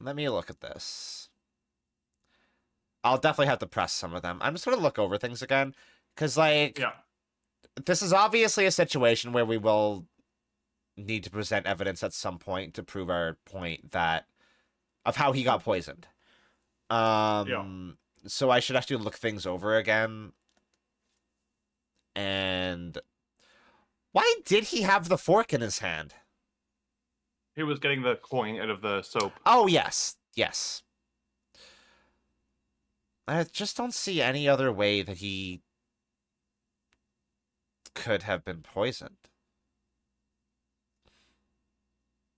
Let me look at this. I'll definitely have to press some of them. I'm just gonna look over things again, because, like, Yeah. this is obviously a situation where we will need to present evidence at some point to prove our point that of how he got poisoned. So I should actually look things over again. And why did he have the fork in his hand? He was getting the coin out of the soap. Oh, yes. Yes. I just don't see any other way that he could have been poisoned.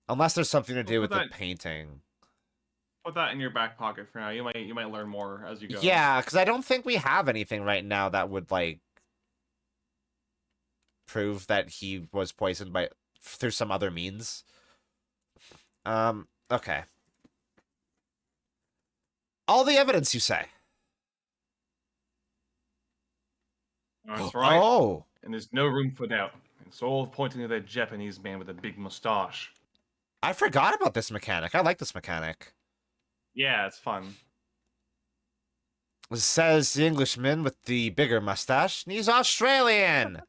Unless there's something to do with the painting. Put that in your back pocket for now. You might learn more as you go. Yeah, because I don't think we have anything right now that would, like, prove that he was poisoned through some other means. Okay. All the evidence, you say? That's right. Oh. And there's no room for doubt. It's all pointing to that Japanese man with a big mustache. I forgot about this mechanic. I like this mechanic. Yeah, it's fun. It says the Englishman with the bigger mustache, and he's Australian!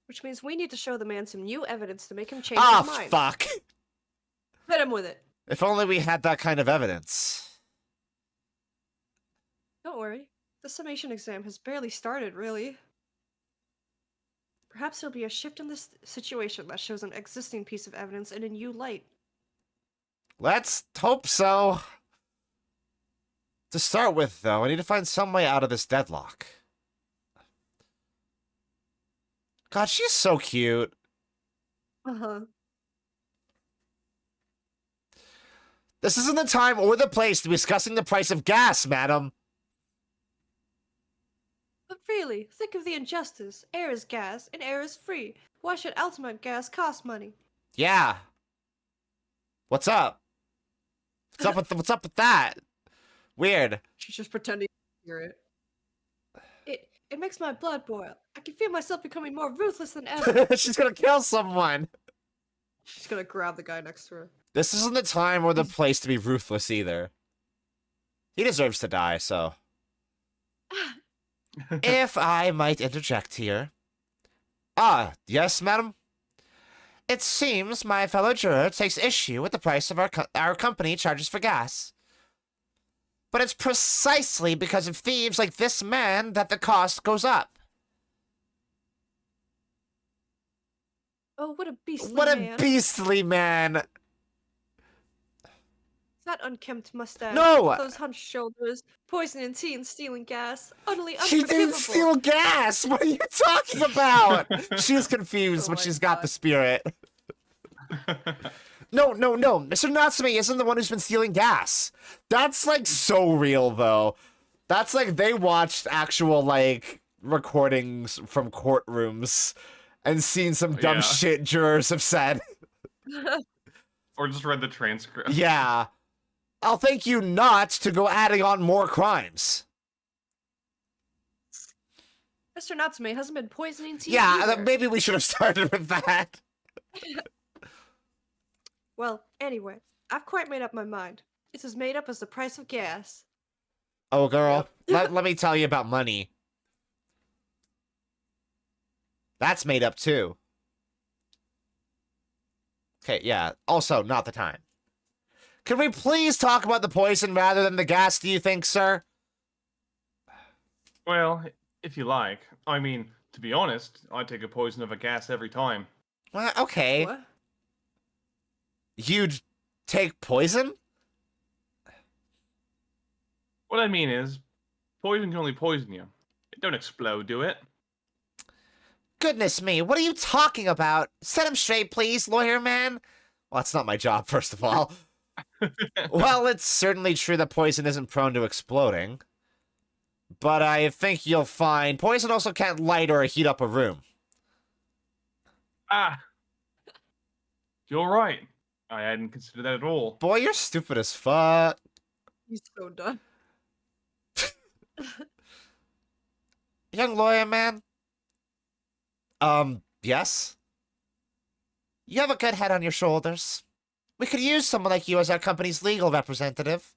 Which means we need to show the man some new evidence to make him change his mind. Fuck! Hit him with it. If only we had that kind of evidence. Don't worry. The summation exam has barely started, really. Perhaps there'll be a shift in this situation that shows an existing piece of evidence in a new light. Let's hope so. To start with, though, I need to find some way out of this deadlock. God, she's so cute. Uh-huh. This isn't the time or the place to be discussing the price of gas, madam. But really, think of the injustice. Air is gas, and air is free. Why should ultimate gas cost money? Yeah. What's up? What's up with that? Weird. She's just pretending to hear it. It makes my blood boil. I can feel myself becoming more ruthless than ever. She's gonna kill someone. She's gonna grab the guy next to her. This isn't the time or the place to be ruthless either. He deserves to die, so. If I might interject here. Ah, yes, madam? It seems my fellow juror takes issue with the price of our company charges for gas. But it's precisely because of thieves like this man that the cost goes up. Oh, what a beastly What a man. beastly man. That unkempt mustache. No! Those hunched shoulders. Poisoning tea and stealing gas. Utterly She unforgivable. didn't steal gas! What are you talking about? She's confused, but she's got the spirit. No. Mr. Natsume isn't the one who's been stealing gas. That's, like, so real, though. That's like they watched actual, like, recordings from courtrooms and seen some dumb shit jurors have said. Or just read the transcript. Yeah. I'll thank you not to go adding on more crimes. Mr. Natsume hasn't been poisoning tea Yeah, either. maybe we should have started with that. Well, anyway, I've quite made up my mind. It's as made up as the price of gas. Oh, girl, let me tell you about money. That's made up, too. Okay, yeah. Also, not the time. Can we please talk about the poison rather than the gas, do you think, sir? Well, if you like. I mean, to be honest, I'd take a poison of a gas every time. Well, okay. What? You'd take poison? What I mean is, poison can only poison you. It don't explode, do it? Goodness me, what are you talking about? Set him straight, please, lawyer man. Well, that's not my job, first of all. Well, it's certainly true that poison isn't prone to exploding. But I think you'll find poison also can't light or heat up a room. Ah! You're right. I hadn't considered that at all. Boy, you're stupid as fuck. He's so done. Young lawyer man? Yes? You have a good head on your shoulders. We could use someone like you as our company's legal representative.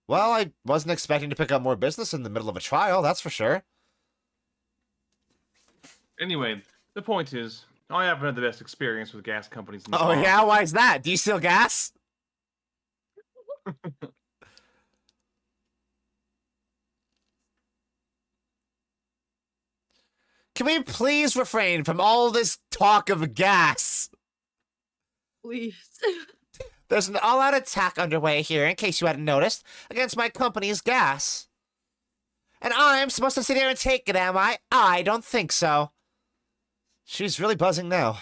Well, I wasn't expecting to pick up more business in the middle of a trial, that's for sure. Anyway, the point is, I haven't had the best experience with gas companies in the Oh past. yeah? Why is that? Do you steal gas? Can we please refrain from all this talk of gas? Please. There's an all-out attack underway here, in case you hadn't noticed, against my company's gas. And I'm supposed to sit here and take it, am I? I don't think so. She's really buzzing now.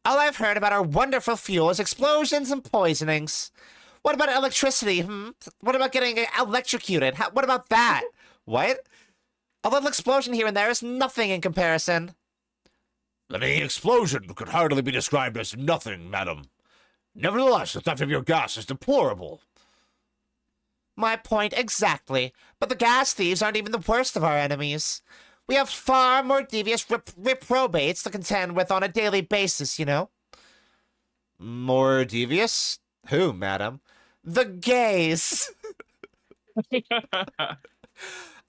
All I've heard about our wonderful fuel is explosions and poisonings. What about electricity, What about getting electrocuted? What about that? What? A little explosion here and there is nothing in comparison. Any explosion could hardly be described as nothing, madam. Nevertheless, the theft of your gas is deplorable. My point exactly. But the gas thieves aren't even the worst of our enemies. We have far more devious reprobates to contend with on a daily basis, you know? More devious? Who, madam? The gays!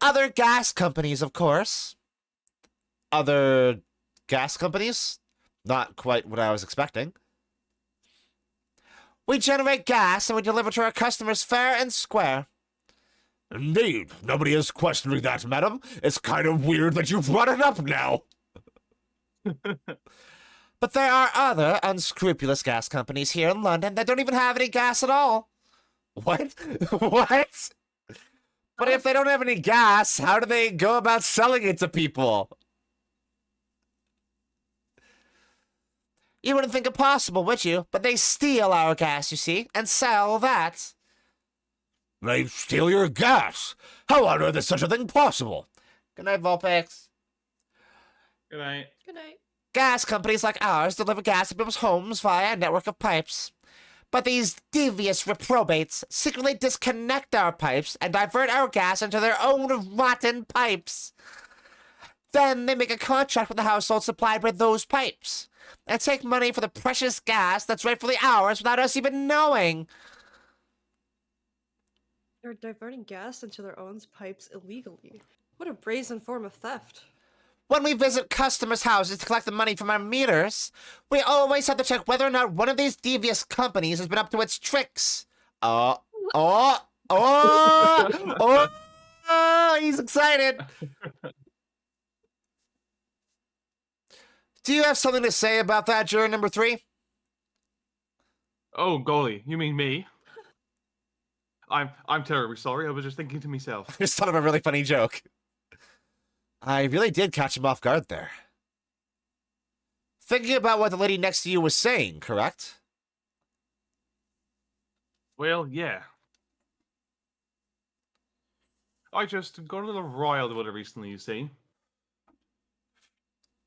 Other gas companies, of course. Other gas companies? Not quite what I was expecting. We generate gas and we deliver to our customers fair and square. Indeed, nobody is questioning that, madam. It's kind of weird that you've brought it up now. But there are other unscrupulous gas companies here in London that don't even have any gas at all. What? What? But if they don't have any gas, how do they go about selling it to people? You wouldn't think it possible, would you? But they steal our gas, you see, and sell that. They steal your gas. How on earth is such a thing possible? Good night, Vulpix. Good night. Good night. Gas companies like ours deliver gas to people's homes via a network of pipes. But these devious reprobates secretly disconnect our pipes and divert our gas into their own rotten pipes. Then they make a contract with the household supplied by those pipes and take money for the precious gas that's rightfully ours without us even knowing. They're diverting gas into their own pipes illegally. What a brazen form of theft. When we visit customers' houses to collect the money from our meters, we always have to check whether or not one of these devious companies has been up to its tricks. Oh, he's excited. Do you have something to say about that, juror number 3? Oh, golly, you mean me? I'm terribly sorry. I was just thinking to myself. Just thought of a really funny joke. I really did catch him off guard there. Thinking about what the lady next to you was saying, correct? Well, yeah. I just got a little riled with it recently, you see.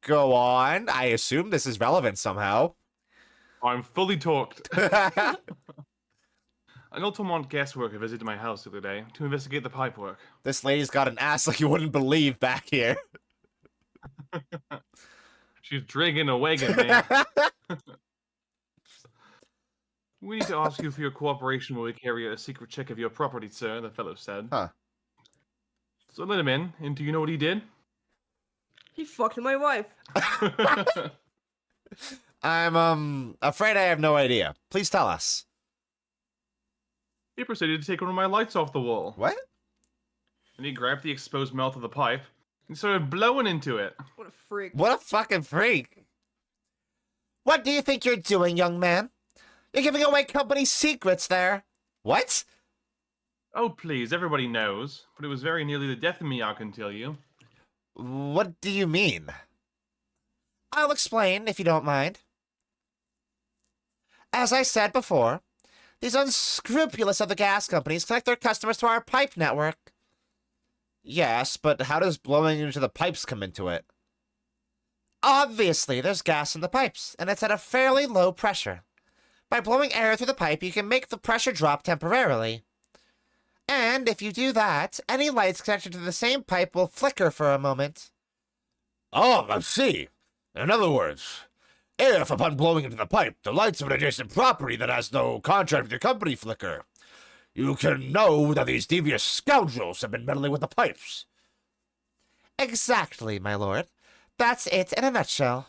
Go on. I assume this is relevant somehow. I'm fully talked. An Altamont guest worker visited my house the other day to investigate the pipe work. This lady's got an ass like you wouldn't believe back here. She's dragging a wagon, man. We need to ask you for your cooperation when we carry out a secret check of your property, sir, the fellow said. Huh. So let him in, and do you know what he did? He fucked my wife. I'm, afraid I have no idea. Please tell us. He proceeded to take one of my lights off the wall. What? And he grabbed the exposed mouth of the pipe and started blowing into it. What a freak. What a fucking freak. What do you think you're doing, young man? You're giving away company secrets there. What? Oh, please, everybody knows. But it was very nearly the death of me, I can tell you. What do you mean? I'll explain, if you don't mind. As I said before, these unscrupulous of the gas companies connect their customers to our pipe network. Yes, but how does blowing into the pipes come into it? Obviously, there's gas in the pipes, and it's at a fairly low pressure. By blowing air through the pipe, you can make the pressure drop temporarily. And if you do that, any lights connected to the same pipe will flicker for a moment. Oh, I see. In other words, If, upon blowing into the pipe, the lights of an adjacent property that has no contract with your company flicker, you can know that these devious scoundrels have been meddling with the pipes. Exactly, my lord. That's it in a nutshell.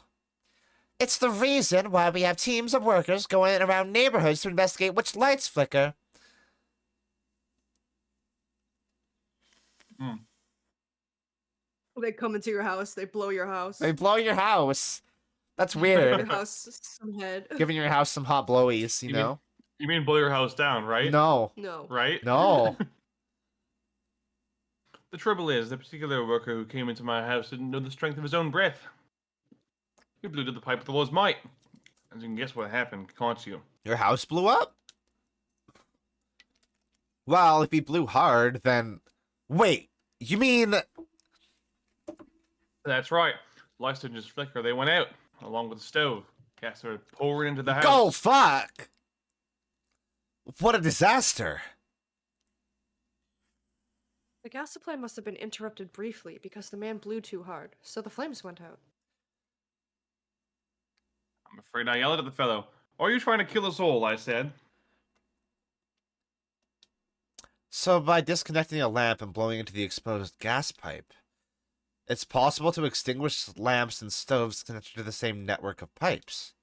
It's the reason why we have teams of workers going around neighborhoods to investigate which lights flicker. They come into your house, they blow your house. They blow your house. That's Give weird. your house some head. Giving your house some hot blowies, you You mean- know? You mean blow your house down, right? No. No. Right? No. The trouble is, the particular worker who came into my house didn't know the strength of his own breath. He blew to the pipe with the Lord's might. As you can guess what happened, can't you? Your house blew up? Well, if he blew hard, then... Wait, you mean... That's right. Lights didn't just flicker, they went out, along with the stove. Gas started pouring into the house. Oh, fuck! What a disaster. The gas supply must have been interrupted briefly because the man blew too hard, so the flames went out. I'm afraid I yelled at the fellow. Are you trying to kill us all? I said. So by disconnecting a lamp and blowing into the exposed gas pipe, it's possible to extinguish lamps and stoves connected to the same network of pipes.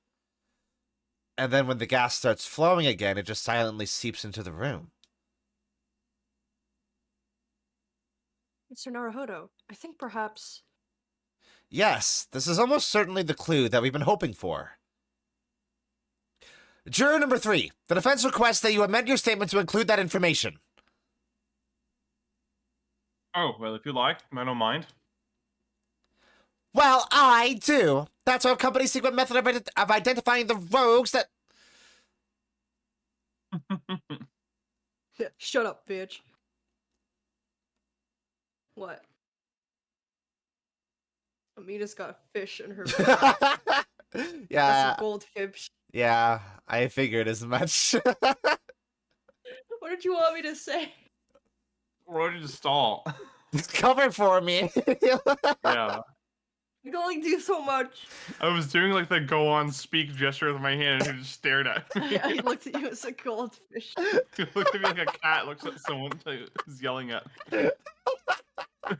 And then when the gas starts flowing again, it just silently seeps into the room. Mr. Naruhodo, I think perhaps... Yes, this is almost certainly the clue that we've been hoping for. Juror number 3, the defense requests that you amend your statement to include that information. Oh, well, if you like, I don't mind. Well, I do. That's our company's secret method of identifying the rogues that... Shut up, bitch. What? Amina's got a fish in her bag. That's yeah, a goldfish. yeah, I figured as much. What did you want me to say? Why did you stall? Cover for me. Yeah. You can only do so much. I was doing like the go on speak gesture with my hand and he just stared at me. I looked at you as a goldfish. He looked at me like a cat looks at someone who's yelling at me.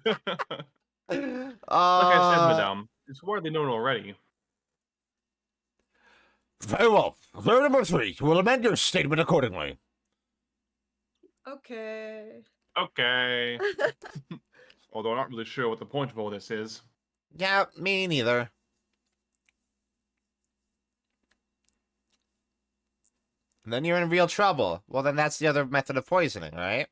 Like I said, madame, it's widely known already. Very well. Juror number 3, you will amend your statement accordingly. Okay. Okay. Although I'm not really sure what the point of all this is. Yeah, me neither. And then you're in real trouble. Well, then that's the other method of poisoning, right?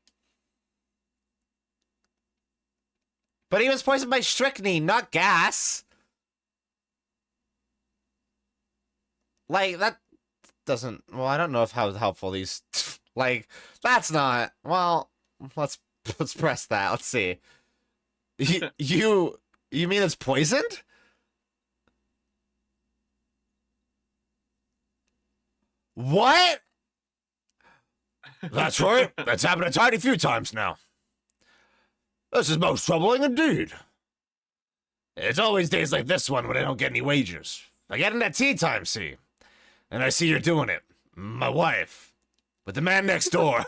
But he was poisoned by strychnine, not gas. Like, that doesn't... Well, I don't know if how helpful these... Like, that's not... Well, let's press that. Let's see. You mean it's poisoned? What? That's right. That's happened a tiny few times now. This is most troubling indeed. It's always days like this one when I don't get any wages. I get in at tea time, see? And I see you're doing it. My wife. With the man next door.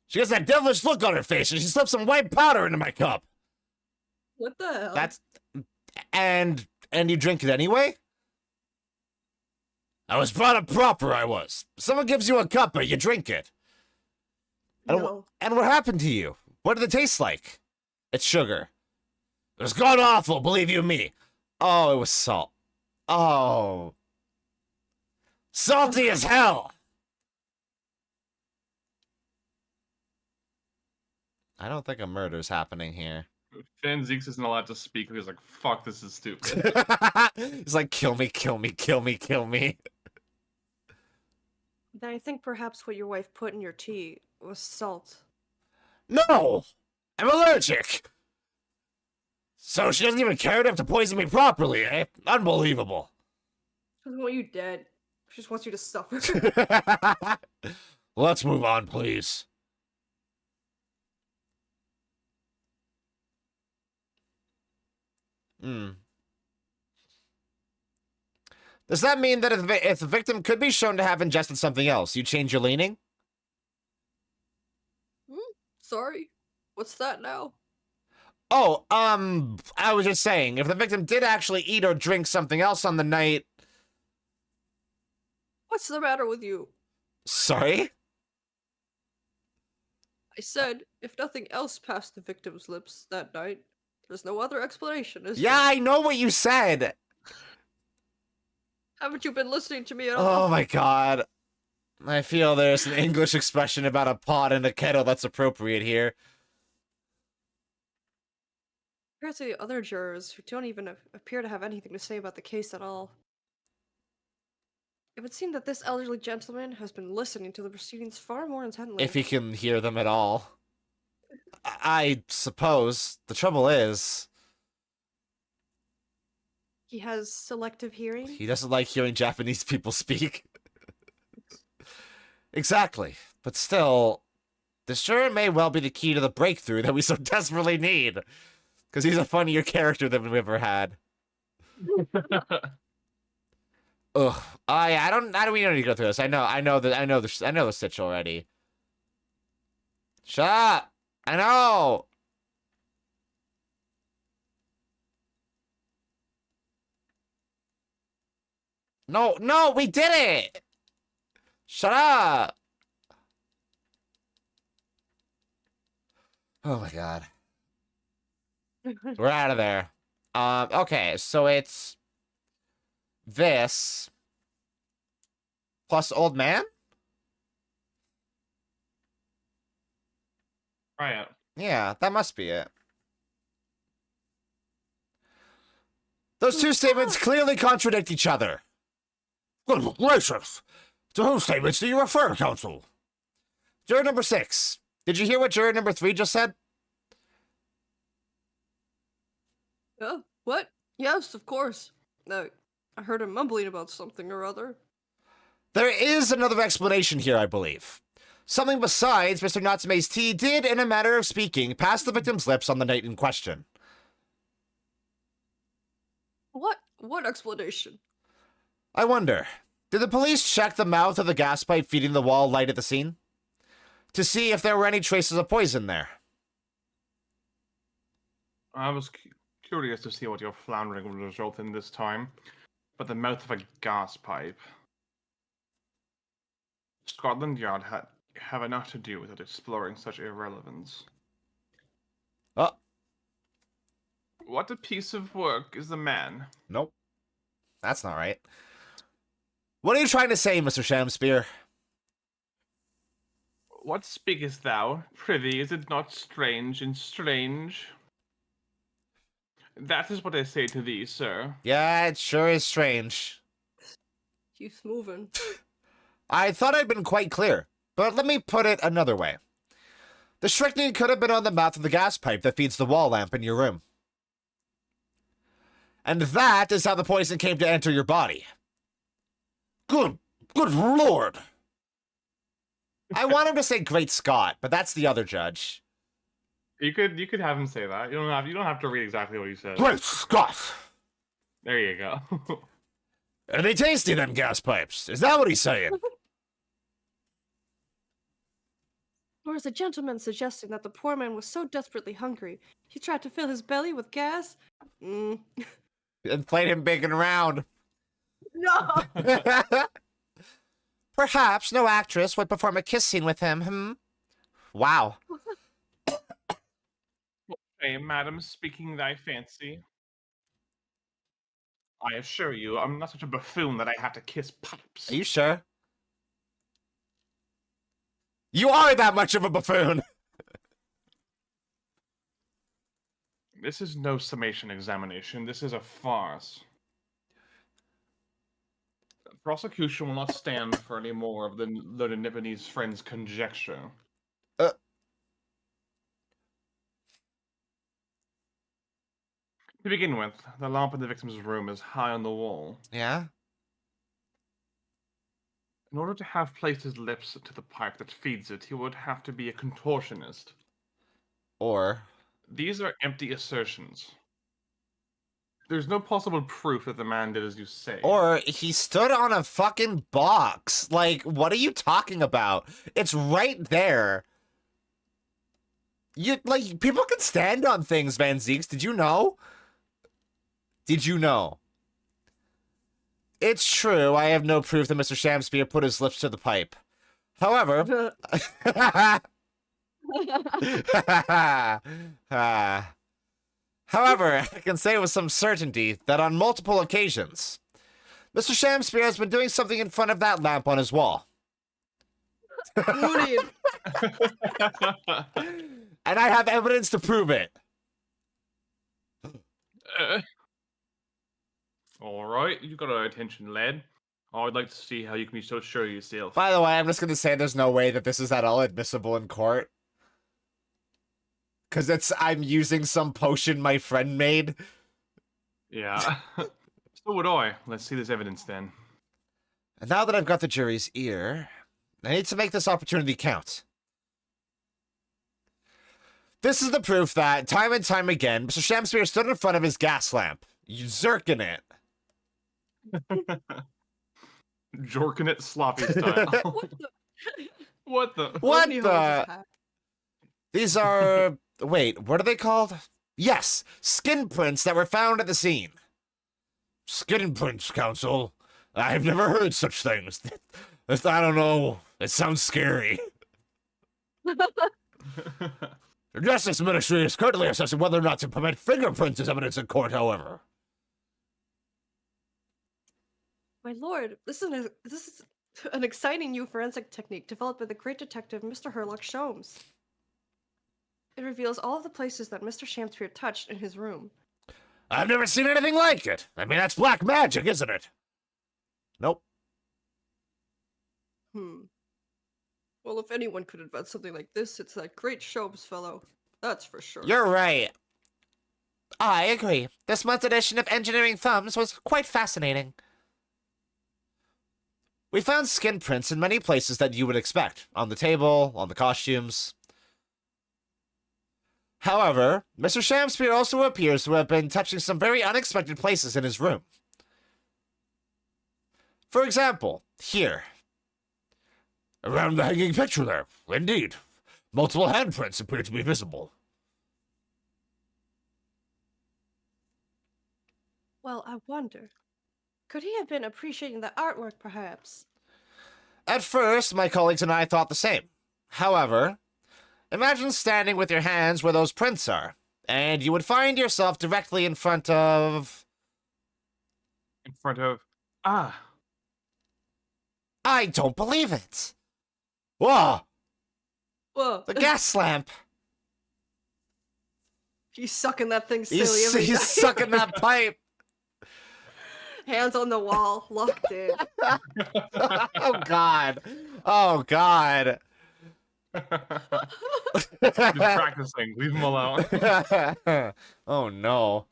She has that devilish look on her face and she slips some white powder into my cup. What the hell? That's... And you drink it anyway? I was brought up proper, I was. Someone gives you a cuppa, you drink it. No. And what happened to you? What did it taste like? It's sugar. It was god awful, believe you me. Oh, it was salt. Oh. Salty as hell. I don't think a murder's happening here. Fan Zeeks isn't allowed to speak. He was like, fuck, this is stupid. He's like, kill me, kill me, kill me, kill me. Then I think perhaps what your wife put in your tea was salt. No! I'm allergic! So she doesn't even care enough to poison me properly, eh? Unbelievable. She doesn't want you dead. She just wants you to suffer. Let's move on, please. Does that mean that if the victim could be shown to have ingested something else, you change your leaning? Sorry. What's that now? Oh, I was just saying, if the victim did actually eat or drink something else on the night... What's the matter with you? Sorry? I said, if nothing else passed the victim's lips that night, there's no other explanation, is Yeah, there? I know what you said! Haven't you been listening to me at all? Oh my god. I feel there's an English expression about a pot and a kettle that's appropriate here. Compared to the other jurors, who don't even appear to have anything to say about the case at all, it would seem that this elderly gentleman has been listening to the proceedings far more intently. If he can hear them at all. I suppose. The trouble is, He has selective hearing? he doesn't like hearing Japanese people speak. Exactly. But still, this juror may well be the key to the breakthrough that we so desperately need. Because he's a funnier character than we've ever had. Ugh. We don't need to go through this. I know the stitch already. Shut up! I know! No, we did it! Shut up! Oh my god. We're out of there. Okay, so it's this plus old man? Right. Yeah, that must be it. Those two statements clearly contradict each other. Good gracious! To whose statements do you refer, counsel? Juror number 6. Did you hear what juror number 3 just said? What? Yes, of course. No, I heard him mumbling about something or other. There is another explanation here, I believe. Something besides Mr. Natsume's tea did, in a manner of speaking, pass the victim's lips on the night in question. What? What explanation? I wonder, did the police check the mouth of the gas pipe feeding the wall light at the scene? To see if there were any traces of poison there? I was curious to see what your floundering would result in this time, but the mouth of a gas pipe. Scotland Yard have enough to do with it exploring such irrelevance. Oh, What a piece of work is the man. nope. That's not right. What are you trying to say, Mr. Shamspear? What speakest thou? Prithee, is it not strange and strange? That is what I say to thee, sir. Yeah, it sure is strange. Keeps moving. I thought I'd been quite clear, but let me put it another way. The strychnine could have been on the mouth of the gas pipe that feeds the wall lamp in your room. And that is how the poison came to enter your body. Good lord! I want him to say Great Scott, but that's the other judge. You could have him say that. You don't have to read exactly what he said. Great Scott! There you go. Are they tasty, them gas pipes? Is that what he's saying? Or is the gentleman suggesting that the poor man was so desperately hungry, he tried to fill his belly with gas? And played him big and round. No! Perhaps no actress would perform a kiss scene with him, Wow. Hey, madam, speaking thy fancy. I assure you, I'm not such a buffoon that I have to kiss pipes. Are you sure? You are that much of a buffoon! This is no summation examination. This is a farce. The prosecution will not stand for any more of the Nipponese friend's conjecture. To begin with, the lamp in the victim's room is high on the wall. Yeah? In order to have placed his lips to the pipe that feeds it, he would have to be a contortionist. Or... These are empty assertions. There's no possible proof that the man did as you say. Or he stood on a fucking box. Like, what are you talking about? It's right there. People can stand on things, Van Zeeks. Did you know? Did you know? It's true, I have no proof that Mr. Shamspear put his lips to the pipe. However... However, I can say with some certainty that on multiple occasions, Mr. Shamspear has been doing something in front of that lamp on his wall. Moody. And I have evidence to prove it. All right, you got our attention, lad. I'd like to see how you can be so sure of yourself. By the way, I'm just going to say there's no way that this is at all admissible in court. Because I'm using some potion my friend made. Yeah. So would I. Let's see this evidence then. And now that I've got the jury's ear, I need to make this opportunity count. This is the proof that, time and time again, Mr. Shamspear stood in front of his gas lamp, zerking it. Jorking it sloppy style. What the? What the? What Only the? hoses hack. These are... Wait, what are they called? Yes, skin prints that were found at the scene. Skin prints, Counsel. I've never heard such things. I don't know. It sounds scary. The Justice Ministry is currently assessing whether or not to permit fingerprints as evidence in court, however. My lord, this is an exciting new forensic technique developed by the great detective Mr. Herlock Sholmes. It reveals all of the places that Mr. Shamspear touched in his room. I've never seen anything like it. I mean, that's black magic, isn't it? Nope. Well, if anyone could invent something like this, it's that great Sholmes fellow. That's for sure. You're right. I agree. This month's edition of Engineering Thumbs was quite fascinating. We found skin prints in many places that you would expect. On the table, on the costumes. However, Mr. Shamspear also appears to have been touching some very unexpected places in his room. For example, here. Around the hanging picture there. Indeed. Multiple handprints appear to be visible. Well, I wonder. Could he have been appreciating the artwork, perhaps? At first, my colleagues and I thought the same. However, imagine standing with your hands where those prints are, and you would find yourself directly in front of... In front of... Ah. I don't believe it. Whoa! Whoa. The gas lamp. He's sucking that thing silly every He's night. sucking that pipe. Hands on the wall, locked in. Oh, God. Oh, God. He's practicing. Leave him alone. Oh, no.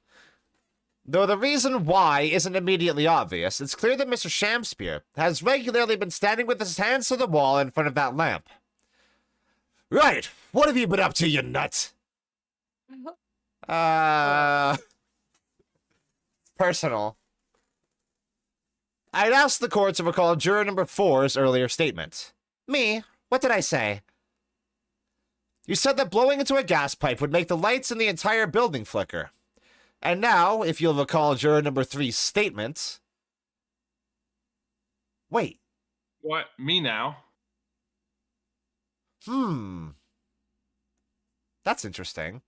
Though the reason why isn't immediately obvious, it's clear that Mr. Shamspear has regularly been standing with his hands to the wall in front of that lamp. Right! What have you been up to, you nut? Personal. I'd asked the court to recall juror number 4's earlier statement. Me? What did I say? You said that blowing into a gas pipe would make the lights in the entire building flicker. And now, if you'll recall juror number 3's statement... Wait. What? Me now? That's interesting.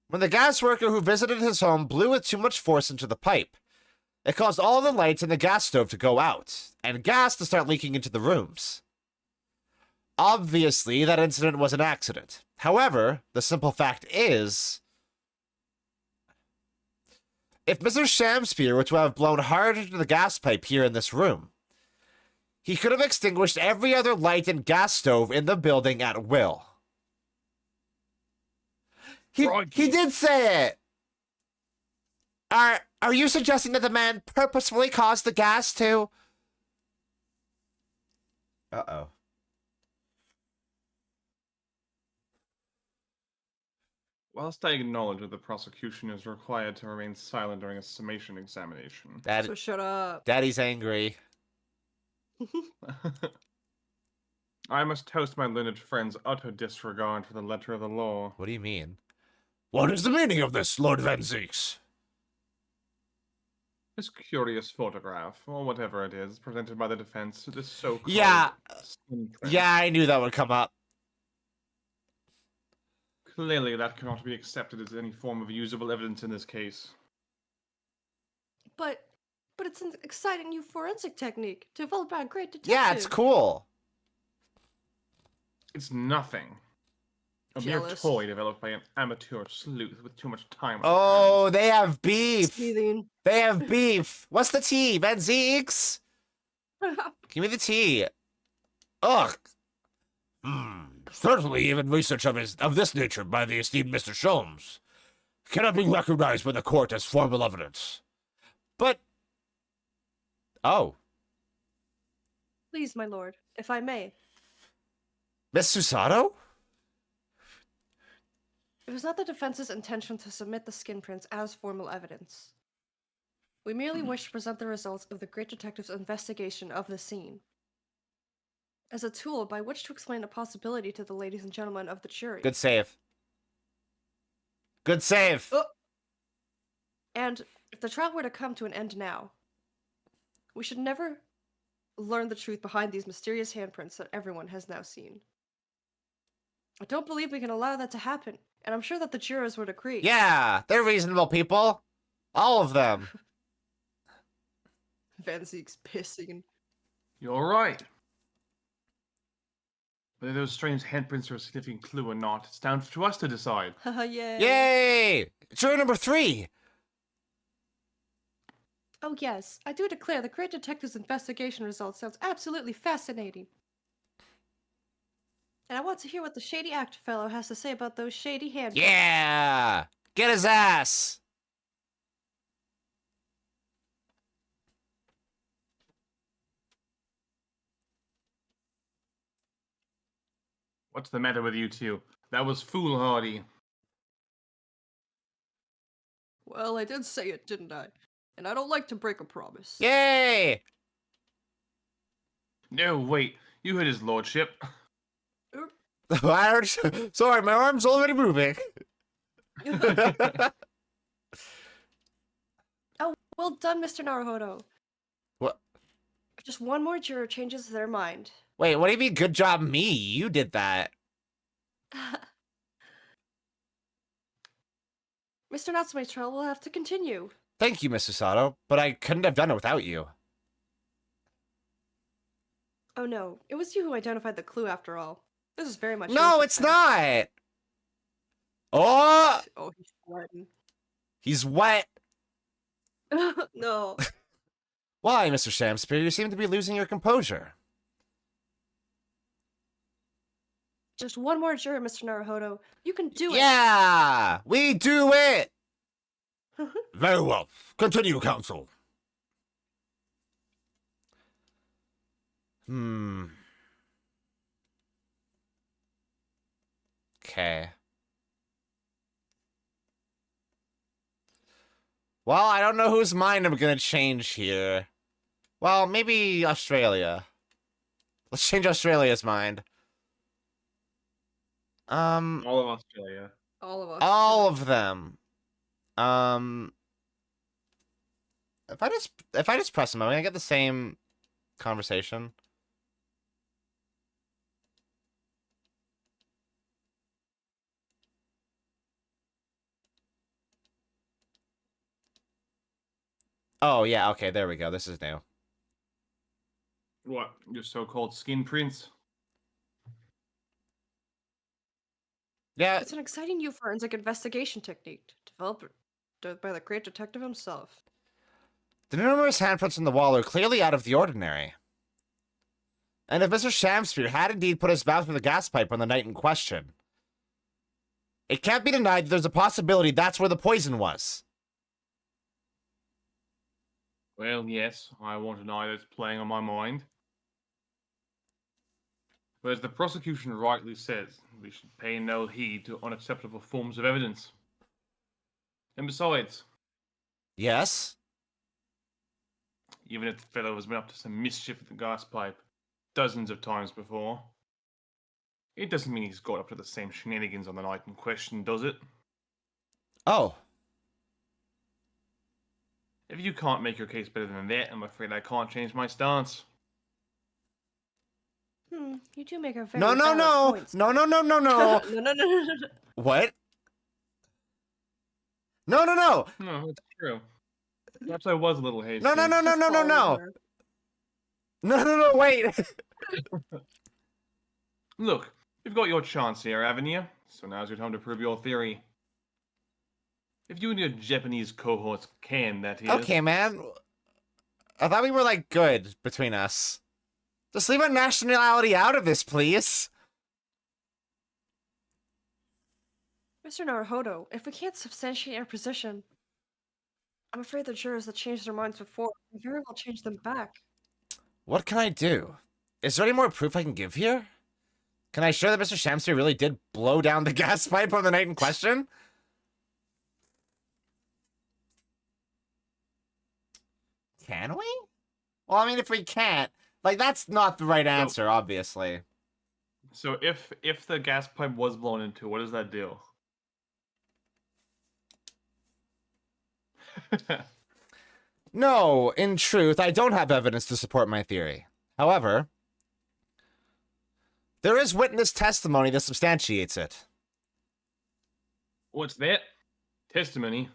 When the gas worker who visited his home blew with too much force into the pipe, it caused all the lights in the gas stove to go out, and gas to start leaking into the rooms. Obviously, that incident was an accident. However, the simple fact is... if Mr. Shamspear were to have blown hard into the gas pipe here in this room, he could have extinguished every other light and gas stove in the building at will. He did say it! Are you suggesting that the man purposefully caused the gas to... Uh-oh. Whilst I acknowledge that the prosecution is required to remain silent during a summation examination. So shut up. Daddy's angry. I must toast my learned friend's utter disregard for the letter of the law. What do you mean? What is the meaning of this, Lord Van Zeeks? This curious photograph, or whatever it is, presented by the defense, this so-called Yeah. skin print. Yeah, I knew that would come up. Clearly, that cannot be accepted as any form of usable evidence in this case. But it's an exciting new forensic technique developed by a great detective. Yeah, it's cool. It's nothing. A mere Jealous. toy developed by an amateur sleuth with too much time on Oh, they have beef. Seething. They have beef. What's the tea? Van Zeeks? Give me the tea. Ugh. Certainly, even research of this nature by the esteemed Mr. Sholmes cannot be recognized by the court as formal evidence. But... Oh. Please, my lord, if I may. Miss Susato? It was not the defense's intention to submit the skin prints as formal evidence. We merely wish to present the results of the great detective's investigation of the scene as a tool by which to explain a possibility to the ladies and gentlemen of the jury. Good save. Good save. Oh. And if the trial were to come to an end now, we should never learn the truth behind these mysterious handprints that everyone has now seen. I don't believe we can allow that to happen, and I'm sure that the jurors would agree. Yeah, they're reasonable people. All of them. Van Zeek's pissing. You're right. Whether those strange handprints are a significant clue or not, it's down to us to decide. Haha, yay. Yay! Juror number 3. Oh yes, I do declare the great detective's investigation results sounds absolutely fascinating. And I want to hear what the shady actor fellow has to say about those shady handprints. Yeah! Get his ass! What's the matter with you two? That was foolhardy. Well, I did say it, didn't I? And I don't like to break a promise. Yay! No, wait. You heard his lordship. Sorry, my arm's already moving. Oh, well done, Mr. Naruhodo. What? If just one more juror changes their mind. Wait, what do you mean, good job me? You did that. Mr. Natsume's trial will have to continue. Thank you, Miss Susato, but I couldn't have done it without you. Oh no, it was you who identified the clue after all. This is very much No, your it's success. not! Oh! Oh, he's sweating. He's wet. No. Why, Mr. Shamspeare? You seem to be losing your composure. Just one more juror, Mr. Naruhodo. You can do it. Yeah! We do it! Very well. Continue, counsel. Okay. Well, I don't know whose mind I'm gonna change here. Well, maybe Australia. Let's change Australia's mind. All of Australia. All of us. All of them. If I just press them, am I gonna get the same conversation? Oh yeah, okay, there we go. This is new. What? Your so-called skin prints? Yeah, It's an exciting new forensic investigation technique developed by the great detective himself. the numerous handprints on the wall are clearly out of the ordinary. And if Mr. Shamspeare had indeed put his mouth through the gas pipe on the night in question, it can't be denied that there's a possibility that's where the poison was. Well, yes, I won't deny that it's playing on my mind. But as the prosecution rightly says, we should pay no heed to unacceptable forms of evidence. And besides, Yes? even if the fellow has been up to some mischief with the gas pipe dozens of times before, it doesn't mean he's got up to the same shenanigans on the night in question, does it? Oh. If you can't make your case better than that, I'm afraid I can't change my stance. You do make a very No, no, valid no. point. No, no, no, no, no, no. no, no, no, no. What? No, no, no. No, that's true. Perhaps I was a little hasty. No, no, no, no, Just no, no, follow no. her. No, no, no, wait. Look, you've got your chance here, haven't you? So now's your time to prove your theory. If you and your Japanese cohorts can, that is. Okay, man. I thought we were, like, good between us. Just leave our nationality out of this, please. Mr. Naruhodo, if we can't substantiate our position, I'm afraid the jurors that changed their minds before may very well change them back. What can I do? Is there any more proof I can give here? Can I show that Mr. Shamster really did blow down the gas pipe on the night in question? Can we? Well, I mean, if we can't, like, that's not the right answer, obviously. So if the gas pipe was blown into, what does that do? No, in truth, I don't have evidence to support my theory. However, there is witness testimony that substantiates it. What's that? Testimony?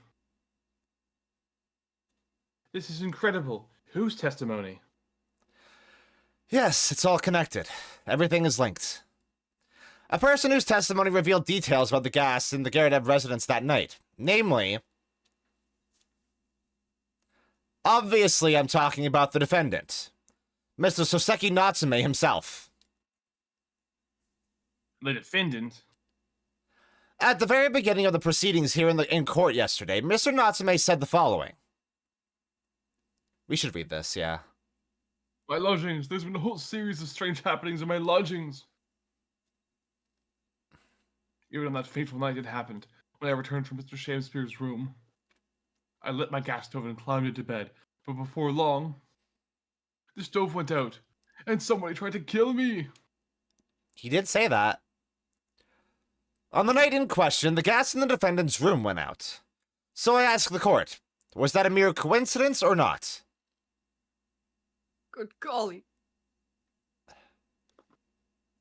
This is incredible. Whose testimony? Yes, it's all connected. Everything is linked. A person whose testimony revealed details about the gas in the Garadev residence that night. Namely, obviously I'm talking about the defendant, Mr. Soseki Natsume himself. The defendant? At the very beginning of the proceedings here in court yesterday, Mr. Natsume said the following. We should read this, yeah. My lodgings. There's been a whole series of strange happenings in my lodgings. Even on that fateful night it happened, when I returned from Mr. Shakespeare's room. I lit my gas stove and climbed into bed, but before long, the stove went out, and somebody tried to kill me. He did say that. On the night in question, the gas in the defendant's room went out. So I asked the court, was that a mere coincidence or not? Good golly.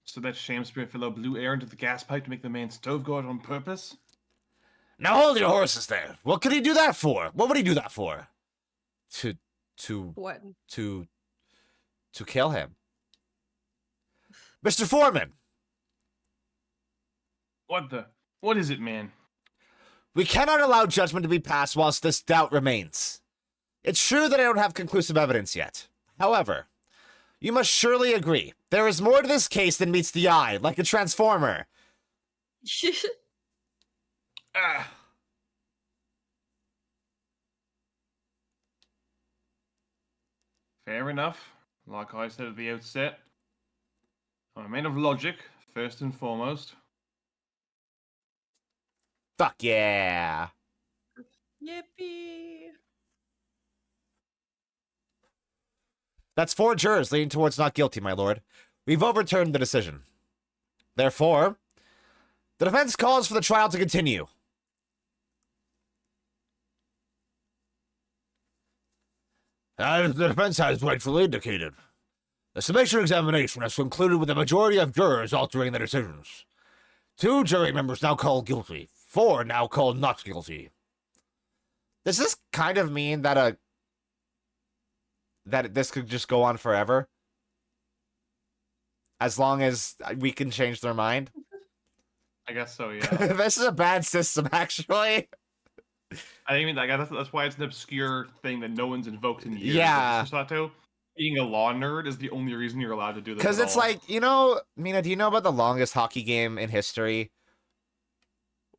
So that Shakespeare fellow blew air into the gas pipe to make the man's stove go out on purpose? Now hold your horses there. What could he do that for? What would he do that for? To What? kill him. Mr. Foreman, What is it, man? We cannot allow judgment to be passed whilst this doubt remains. It's true that I don't have conclusive evidence yet. However, you must surely agree, there is more to this case than meets the eye, like a transformer. Ah. Fair enough. Like I said at the outset, I'm a man of logic, first and foremost. Fuck yeah. Yippee. That's 4 jurors leaning towards not guilty, my lord. We've overturned the decision. Therefore, the defense calls for the trial to continue. as the defense has rightfully indicated, the summation examination has concluded with a majority of jurors altering their decisions. 2 jury members now called guilty, 4 now called not guilty. Does this kind of mean that this could just go on forever? As long as we can change their mind? I guess so, yeah. This is a bad system, actually. I mean, like, that's why it's an obscure thing that no one's invoked in years. Yeah. Like, Sato, being a law nerd is the only reason you're allowed to do this. Because at it's all. like, you know, Mina, do you know about the longest hockey game in history?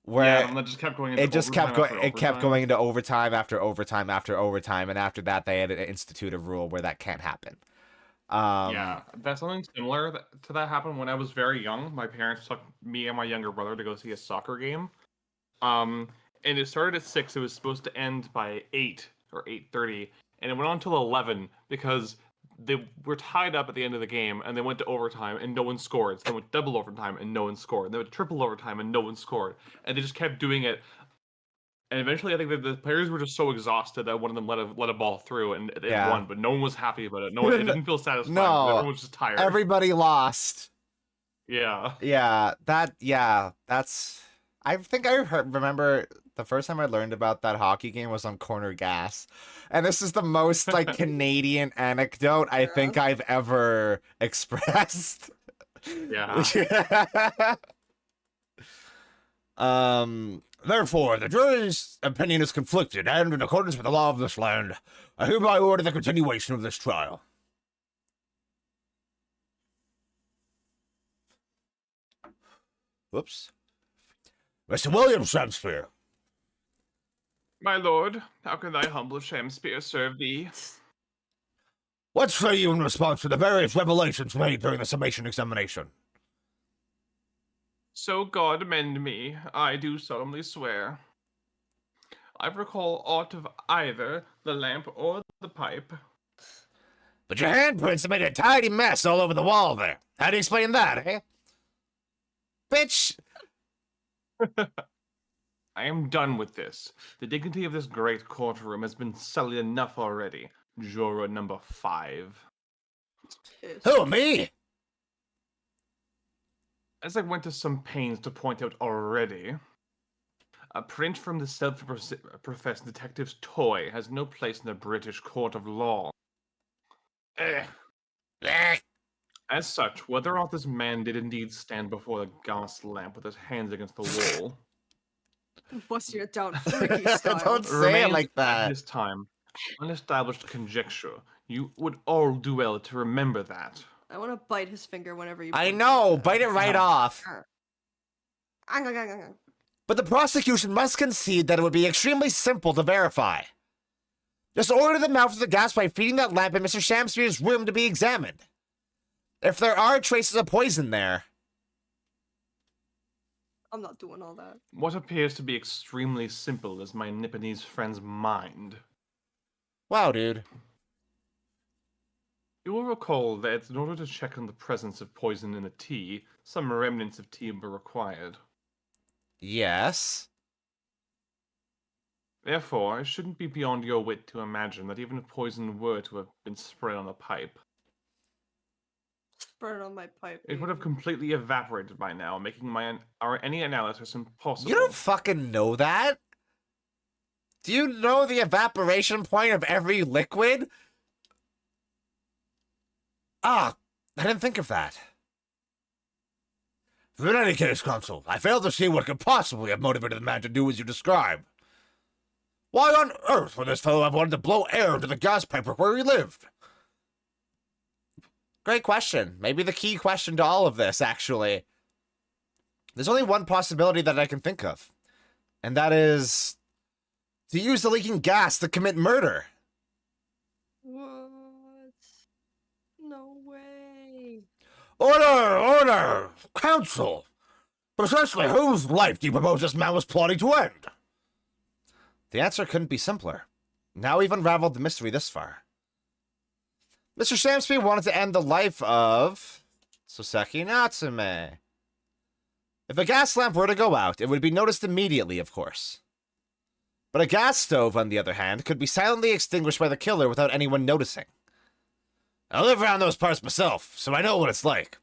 Where yeah, and that just kept going. Into it just kept overtime going. after It kept overtime. going into overtime after overtime after overtime, and after that, they had to institute a rule where that can't happen. Yeah, that's something similar to that happened when I was very young. My parents took me and my younger brother to go see a soccer game. And it started at 6. It was supposed to end by 8 or 8:30, and it went on till 11 because they were tied up at the end of the game, and they went to overtime and no one scored. So they went double overtime and no one scored. They went triple overtime and no one scored, and they just kept doing it. And eventually, I think that the players were just so exhausted that one of them let a ball through and it Yeah. won, but no one was happy about it. No one, it didn't feel satisfying. No, Everyone was just tired. Everybody lost. Yeah. Yeah, that's. I think remember the first time I learned about that hockey game was on Corner Gas, and this is the most like Canadian anecdote I think I've ever expressed. Yeah. Therefore, the jury's opinion is conflicted, and in accordance with the law of this land, I hereby order the continuation of this trial. Whoops. Mr. William Shakespeare. My lord, how can thy humble Shakespeare serve thee? What say you in response to the various revelations made during the summation examination? So God amend me, I do solemnly swear. I recall aught of either the lamp or the pipe. But your handprints have made a tidy mess all over the wall there. How do you explain that, eh? Bitch. I am done with this. The dignity of this great courtroom has been sullied enough already. Juror number 5. Who, me? As I went to some pains to point out already, a print from the self-professed detective's toy has no place in the British court of law. As such, whether or not this man did indeed stand before the gas lamp with his hands against the wall, Busting it down freaky style. Don't say it remains like at that. this time unestablished conjecture. You would all do well to remember that. I want to bite his finger whenever you. I point know, like that. bite it right off. Arr. But the prosecution must concede that it would be extremely simple to verify. Just order the mouth of the gas by feeding that lamp in Mr. Shakespeare's room to be examined. If there are traces of poison there. I'm not doing all that. What appears to be extremely simple is my Nipponese friend's mind. Wow, dude. You will recall that in order to check on the presence of poison in a tea, some remnants of tea were required. Yes. Therefore, it shouldn't be beyond your wit to imagine that even if poison were to have been spread on a pipe, Spread it on my pipe. it would have baby. completely evaporated by now, making any analysis impossible. You don't fucking know that? Do you know the evaporation point of every liquid? Ah, I didn't think of that. In any case, Consul, I fail to see what could possibly have motivated the man to do as you describe. Why on earth would this fellow have wanted to blow air into the gas pipe where he lived? Great question. Maybe the key question to all of this, actually. There's only one possibility that I can think of. And that is to use the leaking gas to commit murder. What? No way. Order! Order! Counsel! Precisely whose life do you propose this man was plotting to end? The answer couldn't be simpler. Now we've unraveled the mystery this far. Mr. Shakespeare wanted to end the life of Soseki Natsume. If a gas lamp were to go out, it would be noticed immediately, of course. But a gas stove, on the other hand, could be silently extinguished by the killer without anyone noticing. I live around those parts myself, so I know what it's like.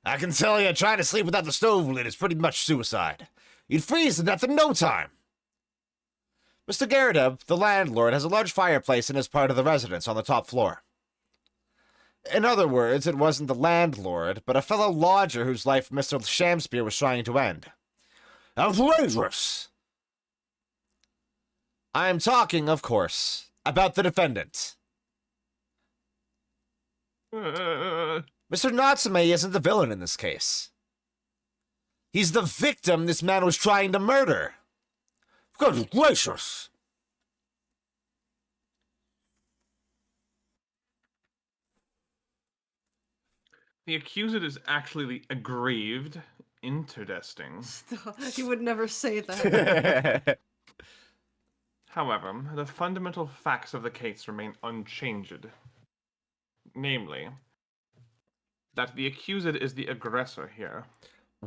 I can tell you, trying to sleep without the stove lid is pretty much suicide. You'd freeze to death in no time. Mr. Garrideb, the landlord, has a large fireplace in his part of the residence on the top floor. In other words, it wasn't the landlord, but a fellow lodger whose life Mr. Shakespeare was trying to end. Outrageous! I am talking, of course, about the defendant. Mr. Natsume isn't the villain in this case. He's the victim this man was trying to murder. Good gracious! The accused is actually the aggrieved. Interesting. He would never say that. However, the fundamental facts of the case remain unchanged. Namely, that the accused is the aggressor here.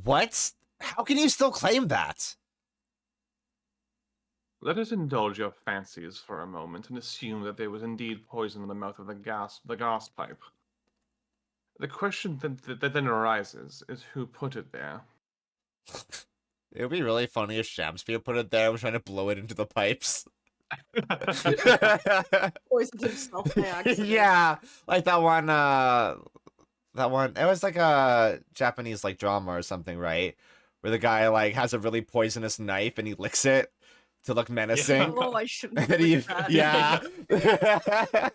What? How can you still claim that? Let us indulge your fancies for a moment and assume that there was indeed poison in the mouth of the gas pipe. The question that then arises is who put it there. It would be really funny if Shamspear put it there and was trying to blow it into the pipes. Poisoned himself by accident. Yeah, like that one, it was like a Japanese like drama or something, right? Where the guy like has a really poisonous knife and he licks it to look menacing. Oh, I shouldn't And have then he, looked at that. yeah.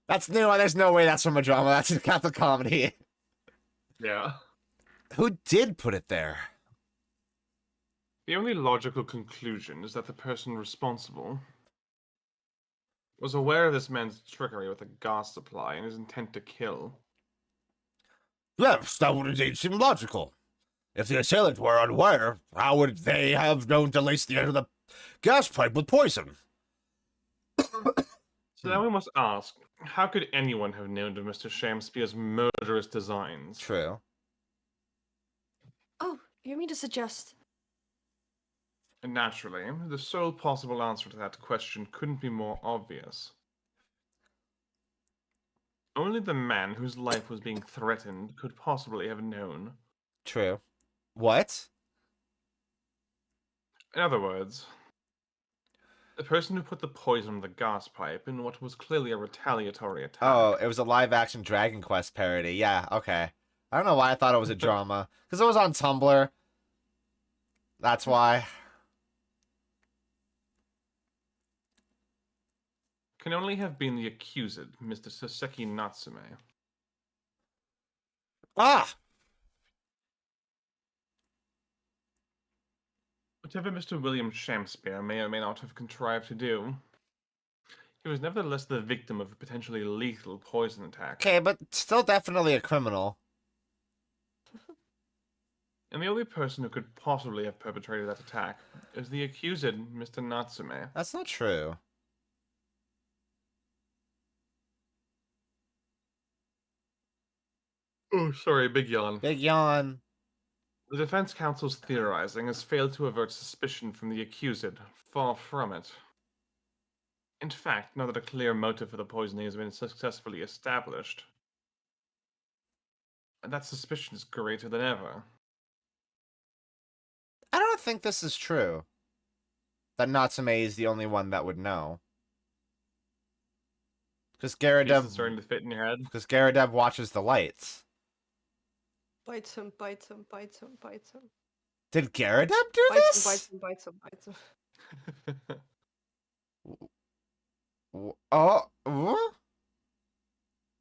That's new. There's no way that's from a drama. That's a Catholic comedy. Yeah. Who did put it there? The only logical conclusion is that the person responsible was aware of this man's trickery with the gas supply and his intent to kill. Yes, that would indeed seem logical. If the assailant were unaware, how would they have known to lace the end of the gas pipe with poison? So now we must ask, how could anyone have known of Mr. Shamspear's murderous designs? True. Oh, you mean to suggest? And naturally, the sole possible answer to that question couldn't be more obvious. Only the man whose life was being threatened could possibly have known. True. What? In other words, the person who put the poison in the gas pipe in what was clearly a retaliatory attack. Oh, it was a live-action Dragon Quest parody. Yeah, okay. I don't know why I thought it was a drama. Because it was on Tumblr. That's why. Can only have been the accused, Mr. Soseki Natsume. Ah! Whatever Mr. William Shamspeare may or may not have contrived to do, he was nevertheless the victim of a potentially lethal poison attack. Okay, but still definitely a criminal. And the only person who could possibly have perpetrated that attack is the accused, Mr. Natsume. That's not true. Oh, sorry, big yawn. Big yawn. The defense counsel's theorizing has failed to avert suspicion from the accused. Far from it. In fact, now that a clear motive for the poisoning has been successfully established, that suspicion is greater than ever. I don't think this is true. That Natsume is the only one that would know. Because Pieces starting to fit in your head. Garadeb watches the lights. Bites him, bites him, bites him, bites him. Did Garadeb do Bites this? him, bites him, bites him, bites him. Oh, what?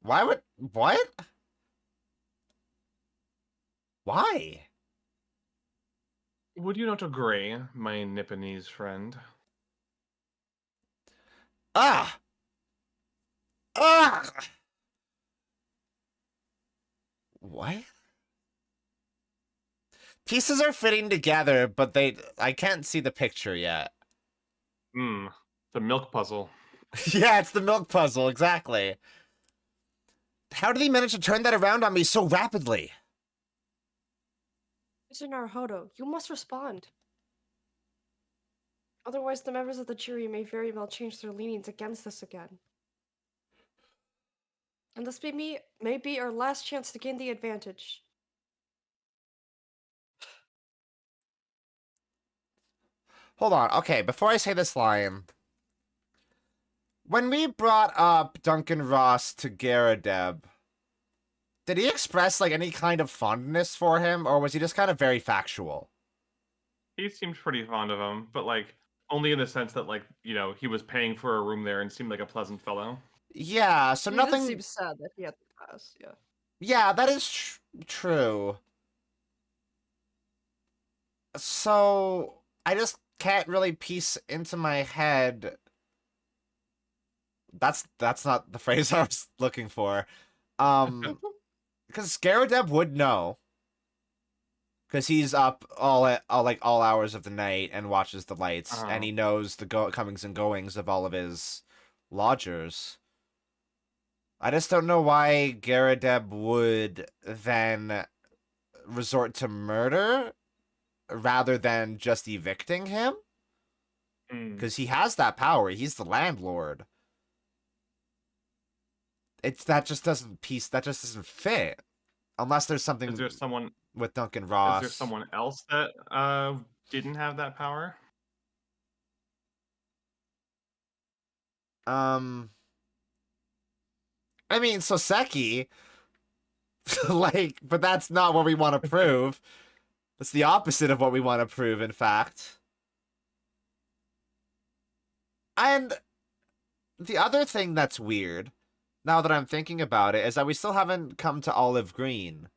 Why would... What? Why? Would you not agree, my Nipponese friend? Ah! Ah! What? Pieces are fitting together, but I can't see the picture yet. The milk puzzle. Yeah, it's the milk puzzle, exactly. How did he manage to turn that around on me so rapidly? Mr. Naruhodo, you must respond. Otherwise, the members of the jury may very well change their leanings against us again. And this may be our last chance to gain the advantage. Hold on, okay, before I say this line... When we brought up Duncan Ross to Garadeb, did he express, like, any kind of fondness for him, or was he just kind of very factual? He seemed pretty fond of him, but, like, only in the sense that, like, you know, he was paying for a room there and seemed like a pleasant fellow. Yeah, so nothing... It seems sad that he had to pass, yeah. Yeah, that is true. So, I just can't really piece into my head... That's not the phrase I was looking for. Because Scaradeb would know. Because he's up all hours of the night and watches the lights, and he knows the comings and goings of all of his lodgers. I just don't know why Garadeb would then resort to murder rather than just evicting him. Because he has that power. He's the landlord. That just doesn't fit. Unless there's something. Is there someone with Duncan Ross? Is there someone else that didn't have that power? I mean, Soseki, like, but that's not what we want to prove. That's the opposite of what we want to prove, in fact. And the other thing that's weird, now that I'm thinking about it, is that we still haven't come to Olive Green.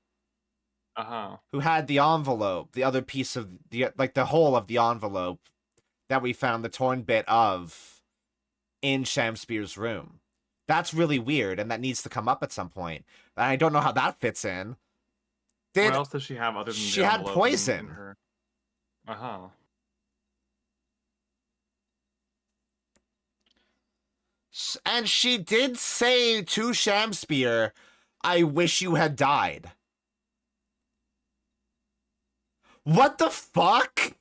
Who had the envelope, the other piece of the whole of the envelope that we found the torn bit of in Shamspeare's room. That's really weird, and that needs to come up at some point. And I don't know how that fits in. What else does she have other than she the had envelope poison? In her... And she did say to Shamspeare, "I wish you had died." What the fuck?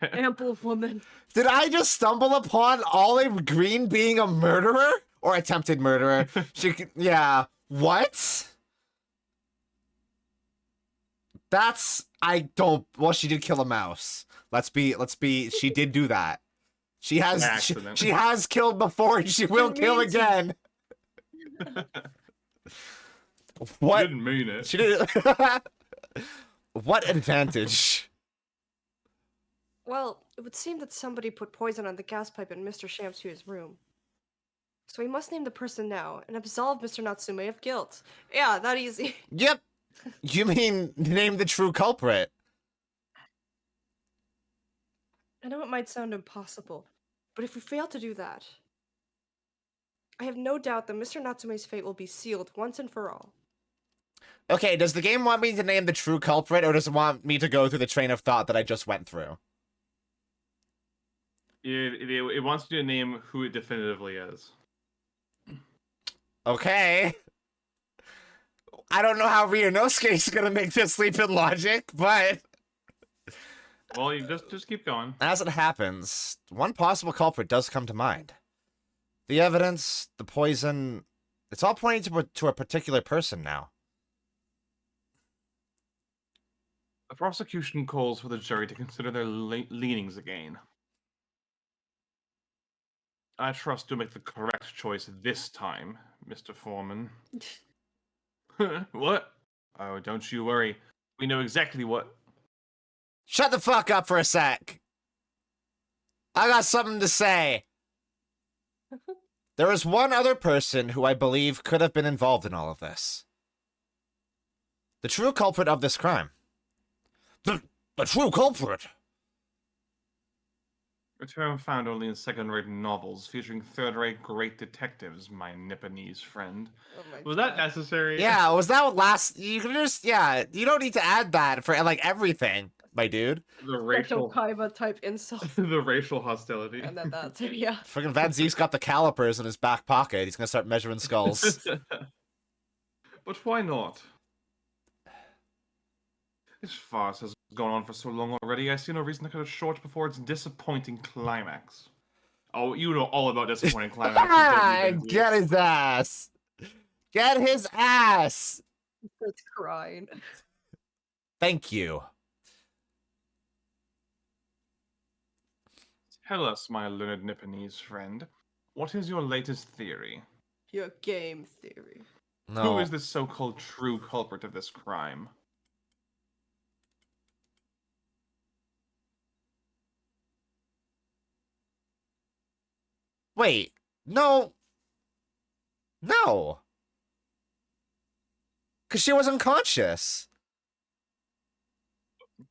Ample woman. Did I just stumble upon Olive Green being a murderer? Or attempted murderer? Yeah. What? Well, she did kill a mouse. She did do that. She has killed before, and she will kill again. What? She didn't mean it. She did. What advantage? Well, it would seem that somebody put poison on the gas pipe in Mr. Shamspeare's room. So we must name the person now and absolve Mr. Natsume of guilt. Yeah, that easy. Yep. You mean name the true culprit? I know it might sound impossible, but if we fail to do that, I have no doubt that Mr. Natsume's fate will be sealed once and for all. Okay, does the game want me to name the true culprit, or does it want me to go through the train of thought that I just went through? It wants you to name who it definitively is. Okay. I don't know how Ryunosuke is gonna make this leap in logic, but... Well, you just keep going. As it happens, one possible culprit does come to mind. The evidence, the poison, it's all pointing to a particular person now. The prosecution calls for the jury to consider their leanings again. I trust you'll make the correct choice this time, Mr. Foreman. What? Oh, don't you worry. We know exactly what... Shut the fuck up for a sec. I got something to say. There is one other person who I believe could have been involved in all of this. The true culprit of this crime. The true culprit? A term found only in second-rate novels featuring third-rate great detectives, my Nipponese friend. Oh my Was God. that necessary? Yeah, was that last... You can just... Yeah, you don't need to add that for, like, everything, my dude. The Rachel racial... Kaiba type insult. the racial hostility. And then that's it, yeah. Friggin' Van Zeke's got the calipers in his back pocket. He's gonna start measuring skulls. But why not? This farce has gone on for so long already, I see no reason to cut it short before its disappointing climax. Oh, you know all about disappointing climaxes. Get his ass! Get his ass! It's crying. Thank you. Tell us, my learned Nipponese friend, what is your latest theory? Your game theory. No. Who is this so-called true culprit of this crime? Wait. No. No. Because she was unconscious.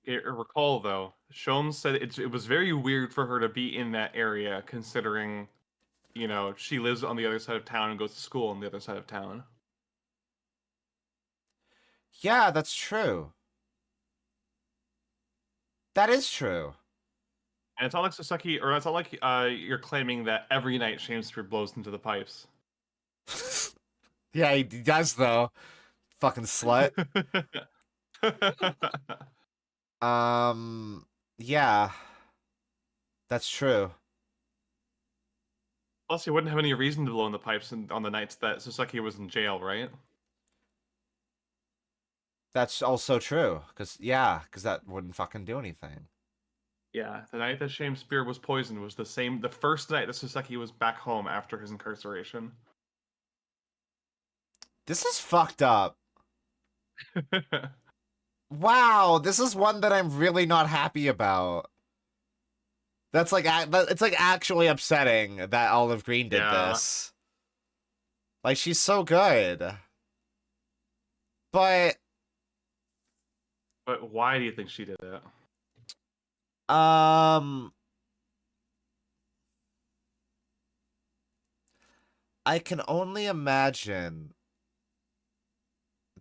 Recall, though, Sholmes said it was very weird for her to be in that area, considering, you know, she lives on the other side of town and goes to school on the other side of town. Yeah, that's true. That is true. And it's not like Sasaki, or it's not like you're claiming that every night Shakespeare blows into the pipes. Yeah, he does though. Fucking slut. Yeah. That's true. Plus, he wouldn't have any reason to blow in the pipes on the nights that Sasaki was in jail, right? That's also true. Cause that wouldn't fucking do anything. Yeah, the night that Shakespeare was poisoned was the first night that Sasaki was back home after his incarceration. This is fucked up. Wow, this is one that I'm really not happy about. That's like it's like actually upsetting that Olive Green did this. Like she's so good. But why do you think she did it? I can only imagine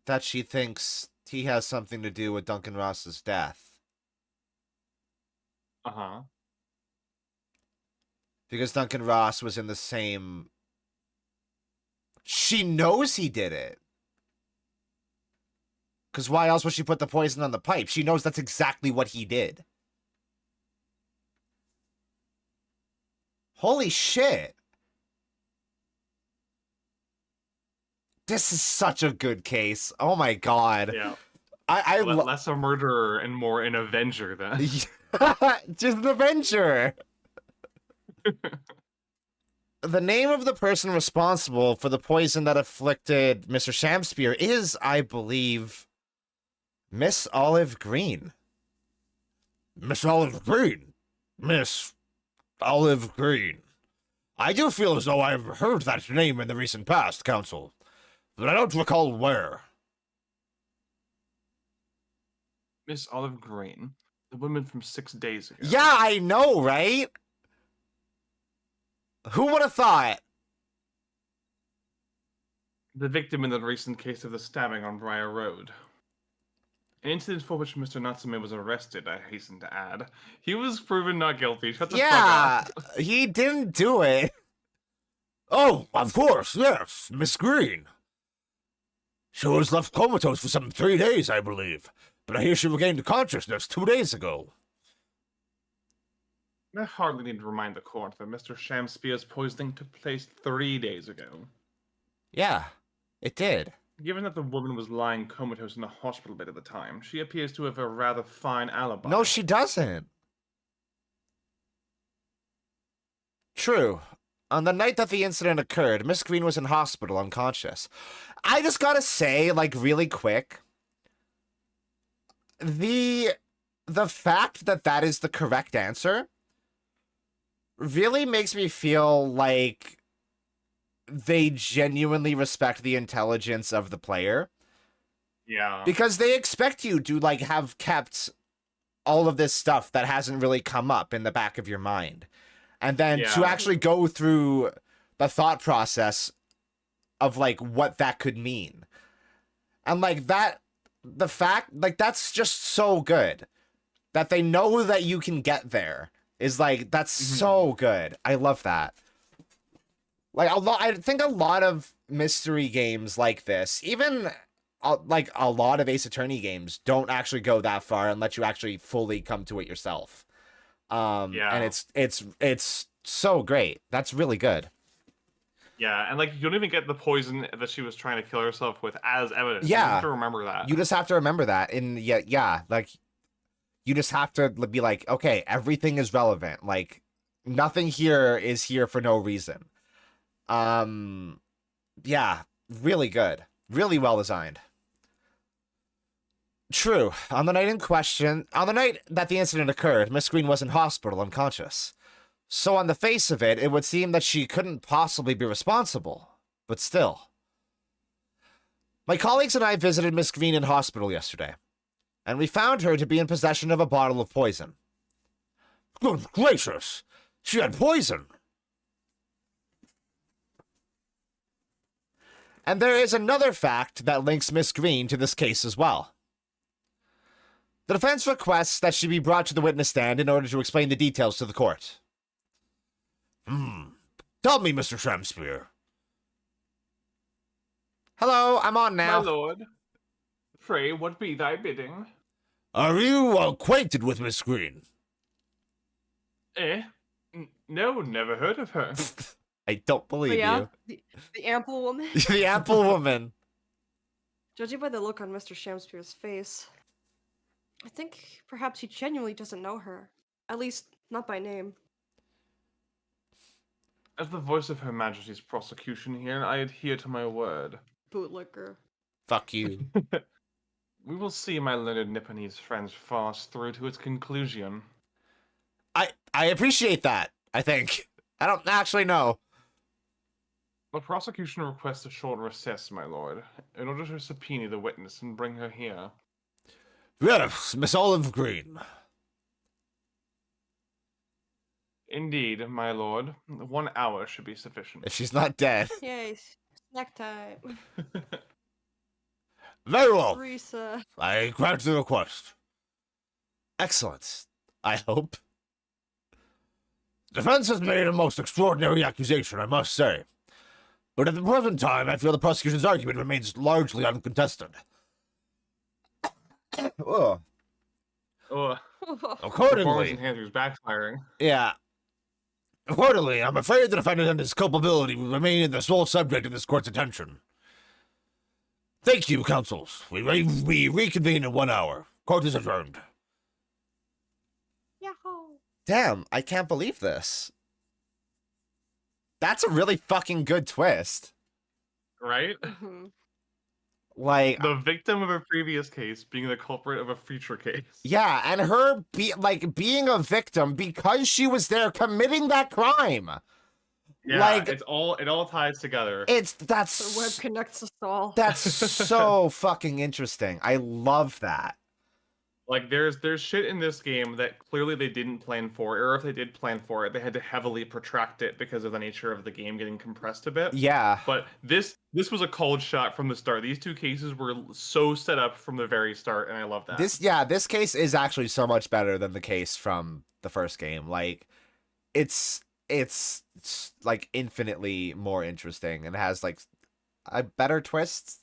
that she thinks he has something to do with Duncan Ross's death. Uh-huh. Because Duncan Ross was in the same... She knows he did it. Because why else would she put the poison on the pipe? She knows that's exactly what he did. Holy shit. This is such a good case. Oh my god. Yeah. Less a murderer and more an avenger then. Just an avenger. The name of the person responsible for the poison that afflicted Mr. Shakespeare is, I believe, Miss Olive Green. Miss Olive Green. Miss Olive Green. I do feel as though I've heard that name in the recent past, Counsel, but I don't recall where. Miss Olive Green, the woman from 6 days ago. Yeah, I know, right? Who would have thought? The victim in the recent case of the stabbing on Briar Road. An incident for which Mr. Natsume was arrested, I hasten to add. He was proven not guilty. Shut the fuck up. He didn't do it. Oh, of course, yes, Miss Green. She was left comatose for some 3 days, I believe, but I hear she regained consciousness 2 days ago. I hardly need to remind the court that Mr. Shakespeare's poisoning took place 3 days ago. Yeah, it did. Given that the woman was lying comatose in a hospital bed at the time, she appears to have a rather fine alibi. No, she doesn't. True. On the night that the incident occurred, Miss Green was in hospital unconscious. I just gotta say, like, really quick, the fact that that is the correct answer really makes me feel like they genuinely respect the intelligence of the player. Yeah. Because they expect you to, like, have kept all of this stuff that hasn't really come up in the back of your mind. And then to actually go through the thought process of, like, what that could mean. And, like, the fact, like, that's just so good. That they know that you can get there is, like, that's so good. I love that. Like, I think a lot of mystery games like this, even, like, a lot of Ace Attorney games don't actually go that far and let you actually fully come to it yourself. And it's so great. That's really good. Yeah, and, like, you don't even get the poison that she was trying to kill herself with as evidence. Yeah. You have to remember that. You just have to remember that. And, yeah, like, you just have to be like, okay, everything is relevant. Like, nothing here is here for no reason. Yeah, really good. Really well designed. True. On the night that the incident occurred, Miss Green was in hospital unconscious. So on the face of it, it would seem that she couldn't possibly be responsible. But still. My colleagues and I visited Miss Green in hospital yesterday, and we found her to be in possession of a bottle of poison. Good gracious! She had poison! And there is another fact that links Miss Green to this case as well. The defense requests that she be brought to the witness stand in order to explain the details to the court. Tell me, Mr. Shamspear. Hello, I'm on My now. lord, pray what be thy bidding? Are you acquainted with Miss Green? Eh? No, never heard of her. I don't But believe yeah, you. the ample woman. The Apple Woman. Judging by the look on Mr. Shamspear's face, I think perhaps he genuinely doesn't know her. At least, not by name. As the voice of Her Majesty's prosecution here, I adhere to my word. Bootlicker. Fuck you. We will see my learned Nipponese friend's farce through to its conclusion. I appreciate that, I think. I don't actually know. The prosecution requests a short recess, my lord, in order to subpoena the witness and bring her here. Yes, Miss Olive Green. Indeed, my lord. 1 hour should be sufficient. If she's not dead. Yay, snack time. Very well. Teresa. I grant the request. Excellent. I hope. Defense has made a most extraordinary accusation, I must say. But at the present time, I feel the prosecution's argument remains largely uncontested. Oh. Oh, performance Accordingly, enhancer's backfiring. Yeah. accordingly, I'm afraid the defendant and his culpability will remain the sole subject of this court's attention. Thank you, counsels. We reconvene in 1 hour. Court is adjourned. Yahoo! Damn, I can't believe this. That's a really fucking good twist. Right? Mhm. Like, The victim of a previous case being the culprit of a future case. yeah, and her being a victim because she was there committing that crime. Yeah, Like- it all ties together. The web connects us all. That's so fucking interesting. I love that. Like there's shit in this game that clearly they didn't plan for, or if they did plan for it, they had to heavily protract it because of the nature of the game getting compressed a bit. Yeah. But this was a cold shot from the start. These two cases were so set up from the very start, and I love that. This case is actually so much better than the case from the first game. Like, it's like infinitely more interesting and has like a better twist,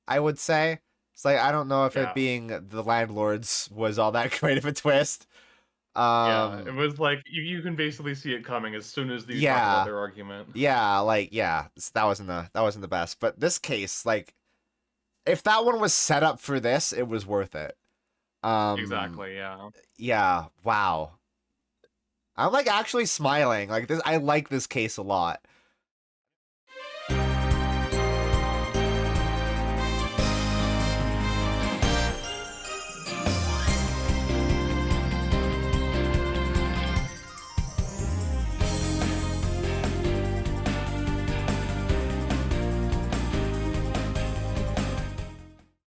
I would say. It's like, I don't know if Yeah. it being the landlords was all that great of a twist. Yeah, it was like you can basically see it coming as soon as these talk Yeah. about their argument. Yeah, that wasn't the best. But this case, like, if that one was set up for this, it was worth it. Exactly, yeah. Yeah, wow. I'm like actually smiling. Like this, I like this case a lot.